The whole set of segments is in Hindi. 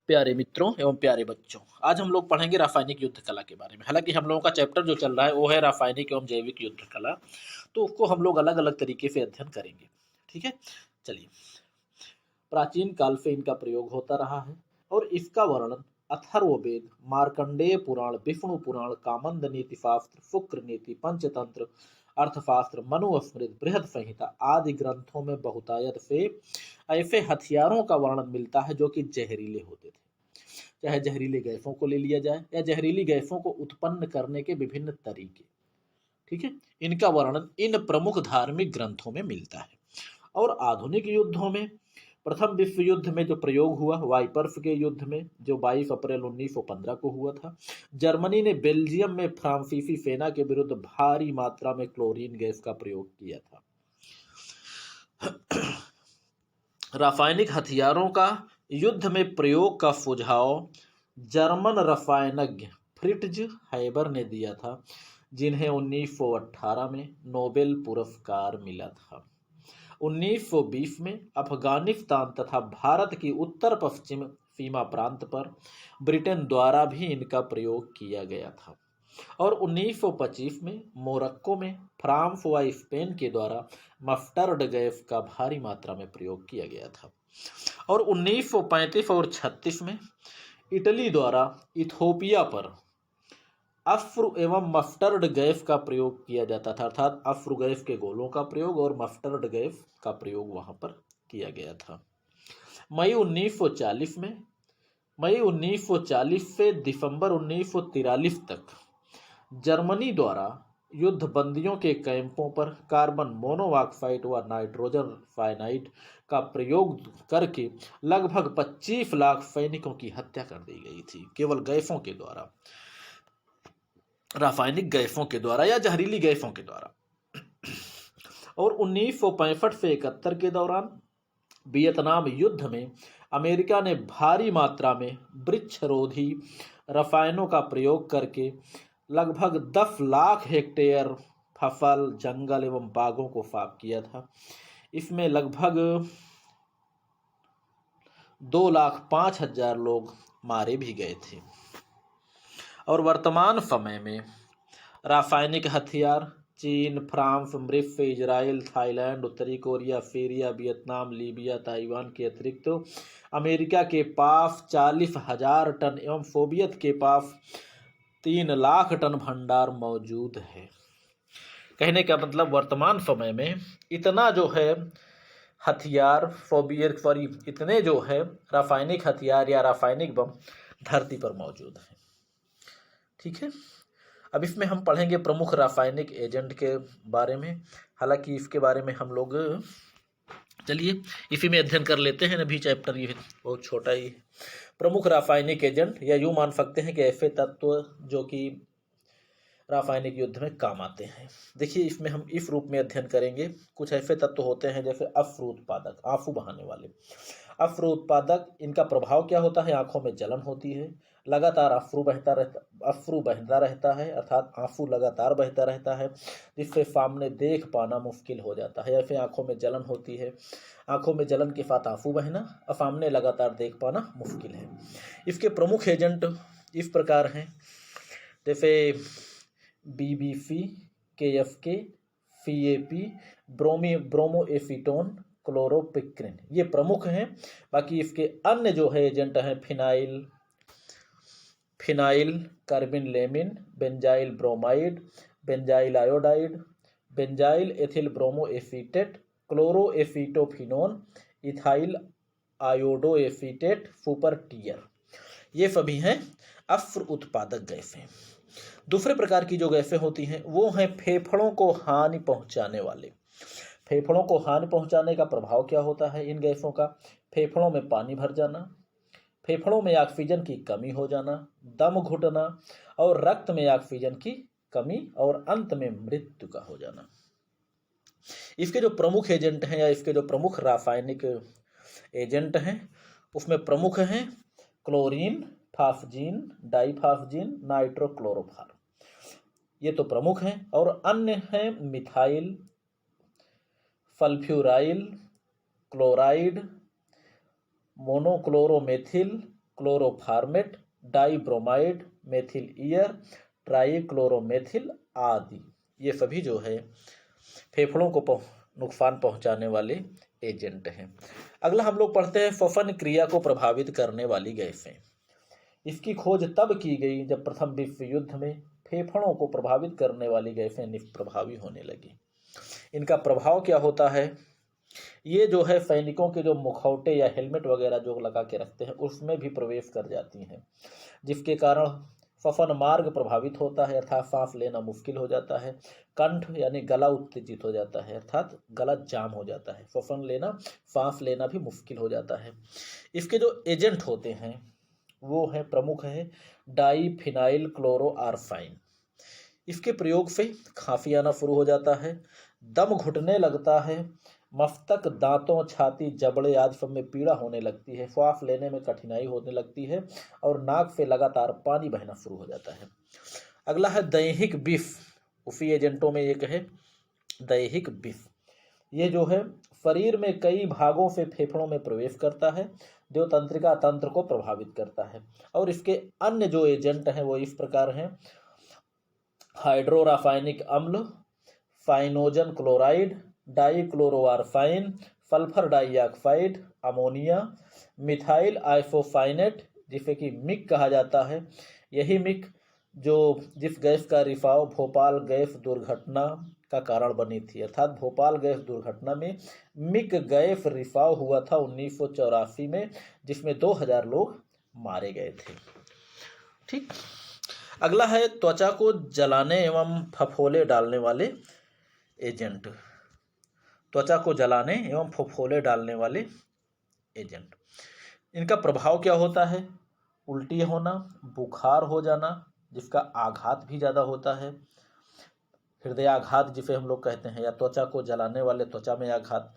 प्यारे मित्रों एवं प्यारे बच्चों, आज हम लोग पढ़ेंगे रासायनिक युद्ध कला के बारे में। हालांकि हम लोगों का चैप्टर जो चल रहा है वो है रासायनिक एवं जैविक युद्ध कला, तो उसको हम लोग अलग अलग तरीके से अध्ययन करेंगे। ठीक है, चलिए। प्राचीन काल से इनका प्रयोग होता रहा है और इसका वर्णन अथर्ववेद, मार्कंडेय पुराण, विष्णु पुराण, कामंद नीति शास्त्र, शुक्र नीति, पंचतंत्र, अर्थशास्त्र, मनुस्मृति, बृहद संहिता आदि ग्रंथों में बहुतायत से ऐसे हथियारों का वर्णन मिलता है जो कि जहरीले होते थे। चाहे जहरीली गैसों को ले लिया जाए या जहरीली गैसों को उत्पन्न करने के विभिन्न तरीके, ठीक है, इनका वर्णन इन प्रमुख धार्मिक ग्रंथों में मिलता है। और आधुनिक युद्धों में प्रथम विश्व युद्ध में जो प्रयोग हुआ, वाइपर्स के युद्ध में, जो 22 अप्रैल 1915 को हुआ था, जर्मनी ने बेल्जियम में फ्रांसीसी सेना के विरुद्ध भारी मात्रा में क्लोरीन गैस का प्रयोग किया था। रासायनिक हथियारों का युद्ध में प्रयोग का सुझाव जर्मन रसायनज्ञ फ्रिट्ज हैबर ने दिया था, जिन्हें 1918 में नोबेल पुरस्कार मिला था। 1920 में अफगानिस्तान तथा भारत की उत्तर पश्चिम सीमा प्रांत पर ब्रिटेन द्वारा भी इनका प्रयोग किया गया था। और 1925 में मोरक्को में फ्रांस व स्पेन के द्वारा मस्टर्ड गैस का भारी मात्रा में प्रयोग किया गया था। और 1935 और 36 में इटली द्वारा इथोपिया पर अफ्र एवं मस्टर्ड गैस का प्रयोग किया जाता था, अर्थात अफ्र गैस के गोलों का प्रयोग और मस्टर्ड गैस का प्रयोग वहां पर किया गया था। मई 1940 से दिसंबर 1943 तक जर्मनी द्वारा युद्ध बंदियों के कैंपों पर कार्बन मोनोऑक्साइड व नाइट्रोजन साइनाइड का प्रयोग करके लगभग 25 लाख सैनिकों की हत्या कर दी गई थी, केवल गैसों के द्वारा, रासायनिक गैसों के द्वारा या जहरीली गैसों के द्वारा। और 1965 से 71 के दौरान वियतनाम युद्ध में अमेरिका ने भारी मात्रा में वृक्षरोधी रसायनों का प्रयोग करके लगभग 10 लाख हेक्टेयर फसल, जंगल एवं बागों को साफ किया था। इसमें लगभग 2,05,000 लोग मारे भी गए थे। और वर्तमान समय में रासायनिक हथियार चीन, फ्रांस, मृत, इजराइल, थाईलैंड, उत्तरी Korea, Syria, Vietnam, Libya, Taiwan के अतिरिक्त अमेरिका के पास 40,000 टन एवं सोवियत के पास 3 लाख टन भंडार मौजूद है। कहने का मतलब वर्तमान समय में इतना जो है हथियार, इतने जो है रासायनिक हथियार या रासायनिक बम धरती पर मौजूद है। ठीक है, अब इसमें हम पढ़ेंगे प्रमुख रासायनिक एजेंट के बारे में। हालांकि इसके बारे में हम लोग चलिए इसी में अध्ययन कर लेते हैं। अभी चैप्टर ये बहुत छोटा ही है। प्रमुख रासायनिक एजेंट, या यूँ मान सकते हैं कि ऐसे तत्व जो कि रासायनिक युद्ध में काम आते हैं। देखिए, इसमें हम इस रूप में अध्ययन करेंगे। कुछ ऐसे तत्व होते हैं जैसे अफ्र उत्पादक, आंसू बहाने वाले। अफ्र उत्पादक, इनका प्रभाव क्या होता है? आंखों में जलन होती है, लगातार अफ्रू बहता रहता है, अर्थात आंसू लगातार बहता रहता है, जिससे सामने देख पाना मुश्किल हो जाता है। ऐसे आंखों में जलन होती है, आंखों में जलन के साथ आंसू बहना और सामने लगातार देख पाना मुश्किल है। इसके प्रमुख एजेंट इस प्रकार हैं, जैसे BBC, KFK, CAP, ब्रोमोएसीटोन, क्लोरोपिक्रिन, ये प्रमुख हैं। बाकी इसके अन्य जो है एजेंट हैं phenyl carbylamine, benzyl bromide, benzyl iodide, benzyl ethyl bromoacetate, chloroacetophenone, ethyl iodoacetate, super tear, ये सभी हैं अफ्र उत्पादक गैसें। दूसरे प्रकार की जो गैसें होती हैं वो हैं फेफड़ों को हानि पहुंचाने वाले। फेफड़ों को हानि पहुंचाने का प्रभाव क्या होता है इन गैसों का? फेफड़ों में पानी भर जाना, फेफड़ों में ऑक्सीजन की कमी हो जाना, दम घुटना और रक्त में ऑक्सीजन की कमी और अंत में मृत्यु का हो जाना। इसके जो प्रमुख एजेंट हैं या इसके जो प्रमुख रासायनिक एजेंट हैं उसमें प्रमुख हैं क्लोरीन, फास्जीन, डाइफास्जीन, नाइट्रोक्लोरोफार, ये तो प्रमुख हैं। और अन्य हैं methyl, sulphuryl chloride, monochloromethyl, chloroformate, dibromide, methyl ईयर, ट्राईक्लोरोमेथिल आदि। ये सभी जो है फेफड़ों को नुकसान पहुंचाने वाले एजेंट हैं। अगला हम लोग पढ़ते हैं श्वसन क्रिया को प्रभावित करने वाली गैसें। इसकी खोज तब की गई जब प्रथम विश्व युद्ध में फेफड़ों को प्रभावित करने वाली गैसें निष्प्रभावी होने लगी। इनका प्रभाव क्या होता है? ये जो है सैनिकों के जो मुखौटे या हेलमेट वगैरह जो लगा के रखते हैं उसमें भी प्रवेश कर जाती हैं, जिसके कारण श्वसन मार्ग प्रभावित होता है, अर्थात सांस लेना मुश्किल हो जाता है। कंठ यानी गला उत्तेजित हो जाता है, अर्थात गला जाम हो जाता है। श्वसन लेना, सांस लेना भी मुश्किल हो जाता है। इसके जो एजेंट होते हैं वो है, प्रमुख है डाईफिनाइल क्लोरोआरफाइन। इसके प्रयोग से खांसी आना शुरू हो जाता है, दम घुटने लगता है, मस्तक, दांतों, छाती, जबड़े आदि सब में पीड़ा होने लगती है, श्वास लेने में कठिनाई होने लगती है और नाक से लगातार पानी बहना शुरू हो जाता है। अगला है दैहिक विष। उसी एजेंटों में एक है दैहिक विष। ये जो है शरीर में कई भागों से फेफड़ों में प्रवेश करता है, जो तंत्रिका तंत्र को प्रभावित करता है। और इसके अन्य जो एजेंट हैं वो इस प्रकार हैं: हाइड्रोरासायनिक अम्ल, cyanogen chloride, dichloroarsine, sulphur dioxide, ammonia, methyl isocyanate जिसे कि मिक कहा जाता है। यही मिक जो जिस गैस का रिसाव भोपाल गैस दुर्घटना का कारण बनी थी, अर्थात भोपाल गैस दुर्घटना में मिक गैस रिसाव हुआ था 1984 में, जिसमें 2000 लोग मारे गए थे। ठीक। अगला है त्वचा को जलाने एवं फफोले डालने वाले एजेंट। त्वचा को जलाने एवं फफोले डालने वाले एजेंट, इनका प्रभाव क्या होता है? उल्टी होना, बुखार हो जाना, जिसका आघात भी ज़्यादा होता है, हृदयाघात जिसे हम लोग कहते हैं, या त्वचा को जलाने वाले त्वचा में आघात,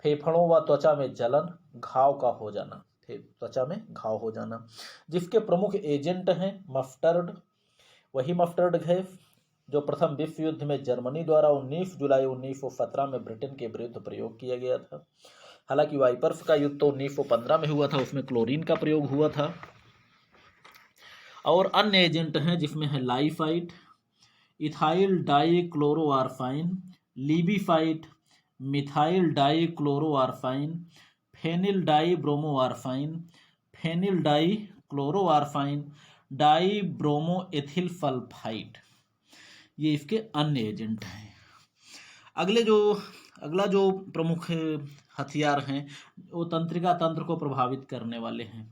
फेफड़ों व त्वचा में जलन, घाव का हो जाना, त्वचा में घाव हो जाना। जिसके प्रमुख एजेंट हैं मस्टर्ड, वही मस्टर्ड गैस जो प्रथम विश्व युद्ध में जर्मनी द्वारा 19 जुलाई 1917 में ब्रिटेन के विरुद्ध प्रयोग किया गया था। हालांकि वाइपर्स का युद्ध तो 1915 में हुआ था, उसमें क्लोरीन का प्रयोग हुआ था। और अन्य एजेंट हैं जिसमें है लाइफाइट, इथाइल डाईक्लोरोआरफाइन, लीबीफाइट, methyl dichloroarsine, phenyl dibromoarsine, phenyl dichloroarsine, dibromoethyl sulphide. ये इसके अन्य एजेंट हैं। अगला जो प्रमुख हथियार हैं वो तंत्रिका तंत्र को प्रभावित करने वाले हैं।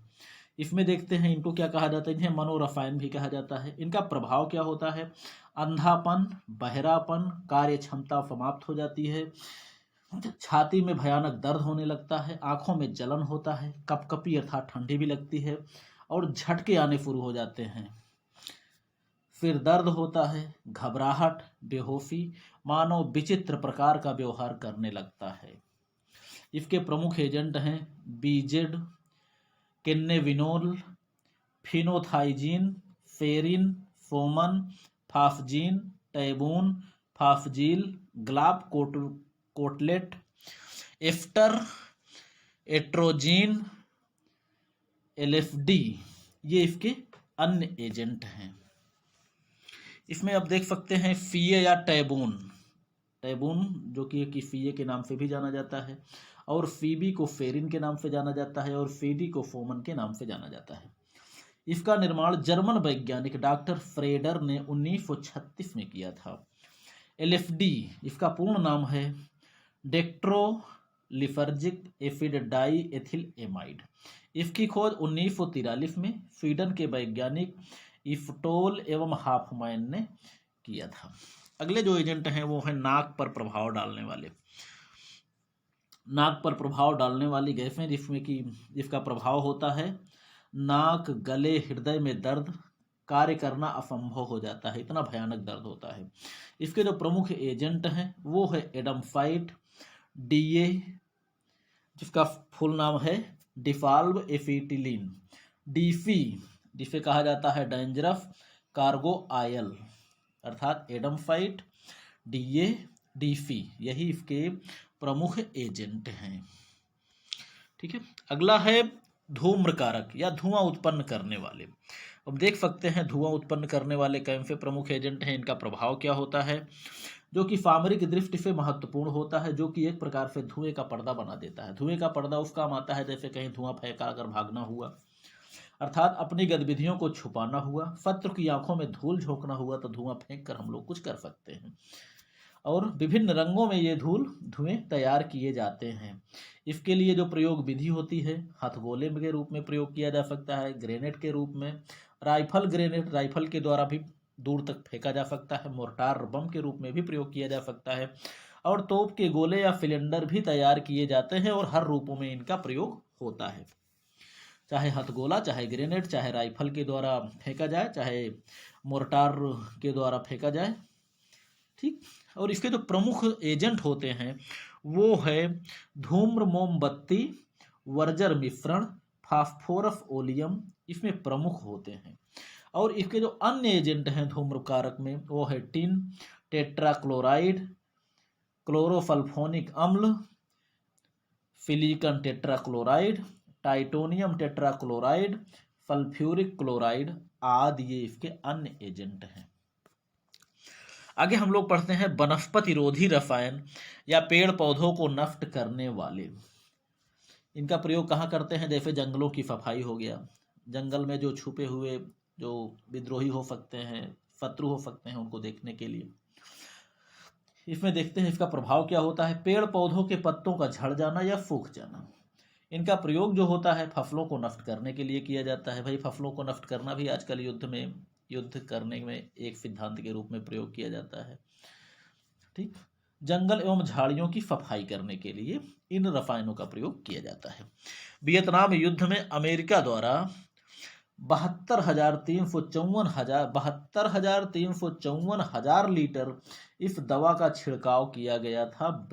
इसमें देखते हैं इनको क्या कहा जाता है, इन्हें मनोरसायन भी कहा जाता है। इनका प्रभाव क्या होता है? अंधापन, बहरापन, कार्य क्षमता समाप्त हो जाती है, छाती में भयानक दर्द होने लगता है, आंखों में जलन होता है, कपकपी अर्थात ठंडी भी लगती है और झटके आने शुरू हो जाते हैं। फिर दर्द होता है, घबराहट, बेहोशी, मानो विचित्र प्रकार का व्यवहार करने लगता है। इसके प्रमुख एजेंट हैं बीजेड, किन्नेविनोल, फिनोथाइजीन, फेरिन, फोमन, फाफजीन, टैबून, फाफजील, ग्लाप कोटलेट, एफ्टर, एट्रोजीन, एलएफडी, ये इसके अन्य एजेंट हैं। इसमें आप देख सकते हैं फीए या टैबून, टैबून जो कि फीए के नाम से भी जाना जाता है, और फीबी को फेरिन के नाम से जाना जाता है, और फीडी को फोमन के नाम से जाना जाता है। इसका निर्माण जर्मन वैज्ञानिक डॉक्टर फ्रेडर ने 1936 में किया था। एलएफडी इसका पूर्ण नाम है डेक्ट्रोलिफर्जिक एसिड डाई एथिल एमाइड। इसकी खोज 1943 में स्वीडन के वैज्ञानिक इफ्टोल एवं हाफमैन ने किया था। अगले जो एजेंट हैं वो है नाक पर प्रभाव डालने वाले। नाक पर प्रभाव डालने वाली गैसें जिसमें कि जिसका प्रभाव होता है नाक, गले, हृदय में दर्द, कार्य करना असंभव हो जाता है, इतना भयानक दर्द होता है। इसके जो प्रमुख एजेंट हैं वो है एडमफाइट, डीए जिसका फुल नाम है डिफाल्व एसिटिलीन, डीसी जिसे कहा जाता है डेंजरस कार्गो आयल, अर्थात एडमफाइट, डीए, डीसी, यही इसके प्रमुख एजेंट हैं। ठीक है। अगला है धूम्रकारक या धुआं उत्पन्न करने वाले। अब देख सकते हैं धुआं उत्पन्न करने वाले कौन से प्रमुख एजेंट हैं, इनका प्रभाव क्या होता है, जो कि सामरिक दृष्टि से महत्वपूर्ण होता है, जो कि एक प्रकार से धुएं का पर्दा बना देता है। धुएं का पर्दा उस काम आता है जैसे कहीं धुआं फेंका अगर भागना हुआ, अर्थात अपनी गतिविधियों को छुपाना हुआ, शत्रु की आंखों में धूल झोंकना हुआ तो धुआं फेंक कर हम लोग कुछ कर सकते हैं। और विभिन्न रंगों में ये धुएं तैयार किए जाते हैं। इसके लिए जो प्रयोग विधि होती है, हथगोले के रूप में प्रयोग किया जा सकता है, ग्रेनेड के रूप में, राइफल ग्रेनेड राइफल के द्वारा भी दूर तक फेंका जा सकता है, मोर्टार बम के रूप में भी प्रयोग किया जा सकता है, और तोप के गोले या सिलेंडर भी तैयार किए जाते हैं और हर रूपों में इनका प्रयोग होता है। चाहे हथगोला, चाहे ग्रेनेड, चाहे राइफल के द्वारा फेंका जाए, चाहे मोर्टार के द्वारा फेंका जाए। ठीक। और इसके जो प्रमुख एजेंट होते हैं वो है धूम्र मोमबत्ती, वर्जर मिश्रण, फास्फोरस ओलियम, इसमें प्रमुख होते हैं। और इसके जो अन्य एजेंट हैं धूम्रकारक में वो है टिन, टेट्राक्लोराइड, क्लोरोसल्फोनिक अम्ल, silicon tetrachloride, titanium tetrachloride, sulphuric chloride आदि ये इसके अन्य एजेंट हैं। आगे हम लोग पढ़ते हैं वनस्पति रोधी रसायन या पेड़ पौधों को नष्ट करने वाले। इनका प्रयोग कहाँ करते हैं, जैसे जंगलों की सफाई हो गया, जंगल में जो छुपे हुए जो विद्रोही हो सकते हैं, शत्रु हो सकते हैं, उनको देखने के लिए। इसमें देखते हैं इसका प्रभाव क्या होता है। पेड़ पौधों के पत्तों का झड़ जाना या सूख जाना, इनका प्रयोग जो होता है फसलों को नष्ट करने के लिए किया जाता है। भाई फसलों को नष्ट करना भी आजकल युद्ध करने में एक सिद्धांत के रूप में प्रयोग किया जाता है। ठीक। जंगल एवं झाड़ियों की सफाई करने के लिए इन रसायनों का प्रयोग किया जाता है। वियतनाम युद्ध में अमेरिका द्वारा 72,354 लीटर इस दवा का छिड़काव किया गया था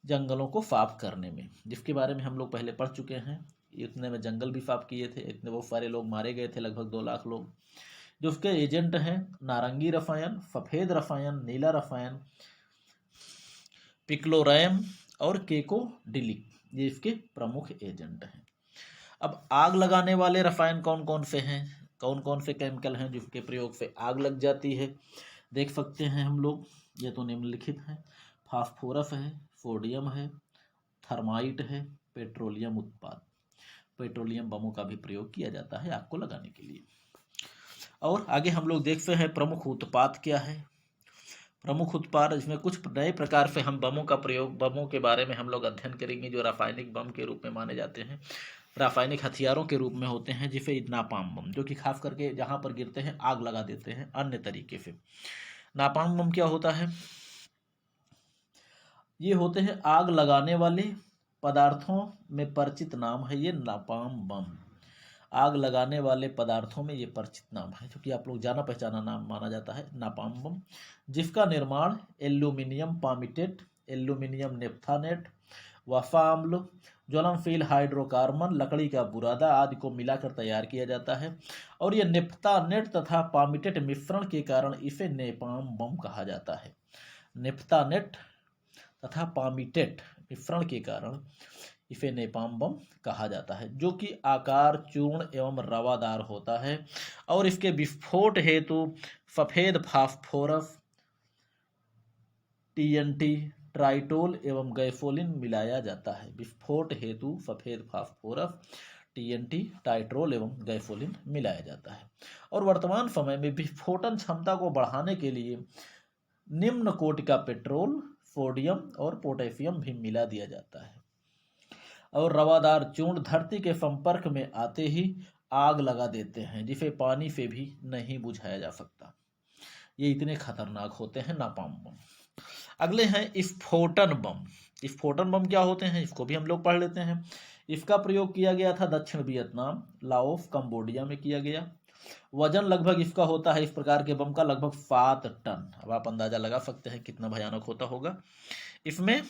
जंगलों को साफ करने में, जिसके बारे में हम लोग पहले पढ़ चुके हैं। इतने में जंगल भी साफ किए थे, इतने बहुत सारे लोग मारे गए थे, लगभग 2 लाख लोग। जो उसके एजेंट हैं नारंगी रसायन, सफेद रसायन, नीला रसायन, पिक्लोरैम और केकोडिलिक, ये इसके प्रमुख एजेंट हैं। अब आग लगाने वाले रसायन कौन कौन से हैं, कौन कौन से केमिकल हैं जिसके प्रयोग से आग लग जाती है, देख सकते हैं हम लोग। ये तो निम्नलिखित है, फास्फोरस है, सोडियम है, थर्माइट है, पेट्रोलियम उत्पाद। पेट्रोलियम बमों का भी प्रयोग किया जाता है आग को लगाने के लिए। और आगे हम लोग देखते हैं प्रमुख उत्पाद क्या है। प्रमुख उत्पाद, इसमें कुछ नए प्रकार से हम बमों के बारे में हम लोग अध्ययन करेंगे जो रासायनिक बम के रूप में माने जाते हैं, रासायनिक हथियारों के रूप में होते हैं, जिसे नापाम बम, जो कि खास करके जहां पर गिरते हैं आग लगा देते हैं अन्य तरीके से। नापाम बम क्या होता है, ये होते हैं आग लगाने वाले पदार्थों में परिचित नाम है ये नापाम बम। आग लगाने वाले पदार्थों में ये परिचित नाम है, जो कि आप लोग जाना पहचाना नाम माना जाता है नापाम बम, जिसका निर्माण एल्यूमिनियम पामिटेट, एल्यूमिनियम नेप्थानेट, वसा अम्ल, ज्वलनशील हाइड्रोकार्बन, लकड़ी का बुरादा आदि को मिलाकर तैयार किया जाता है। और यह नेप्थानेट तथा पामिटेट मिश्रण के कारण इसे नेपाम बम कहा जाता है। नेप्थानेट तथा पामिटेट मिश्रण के कारण इसे नेपाम बम कहा जाता है, जो कि आकार चूर्ण एवं रवादार होता है। और इसके विस्फोट हेतु सफेद फास्फोरस, टीएनटी, ट्राइटोल एवं गैसोलीन मिलाया जाता है। विस्फोट हेतु सफेद फास्फोरस, टीएनटी, टाइट्रोल एवं गैसोलीन मिलाया जाता है। और वर्तमान समय में विस्फोटन क्षमता को बढ़ाने के लिए निम्न कोटि का पेट्रोल, सोडियम और पोटेशियम भी मिला दिया जाता है। और रवादार चूर्ण धरती के संपर्क में आते ही आग लगा देते हैं, जिसे पानी से भी नहीं बुझाया जा सकता। ये इतने खतरनाक होते हैं नापाम बम। अगले हैं स्फोटन बम। स्फोटन बम क्या होते हैं, इसको भी हम लोग पढ़ लेते हैं। इसका प्रयोग किया गया था दक्षिण वियतनाम, लाओस, कंबोडिया में किया गया। वजन लगभग इसका होता है इस प्रकार के बम का लगभग 7 टन। अब आप अंदाजा लगा सकते हैं कितना भयानक होता होगा। इसमें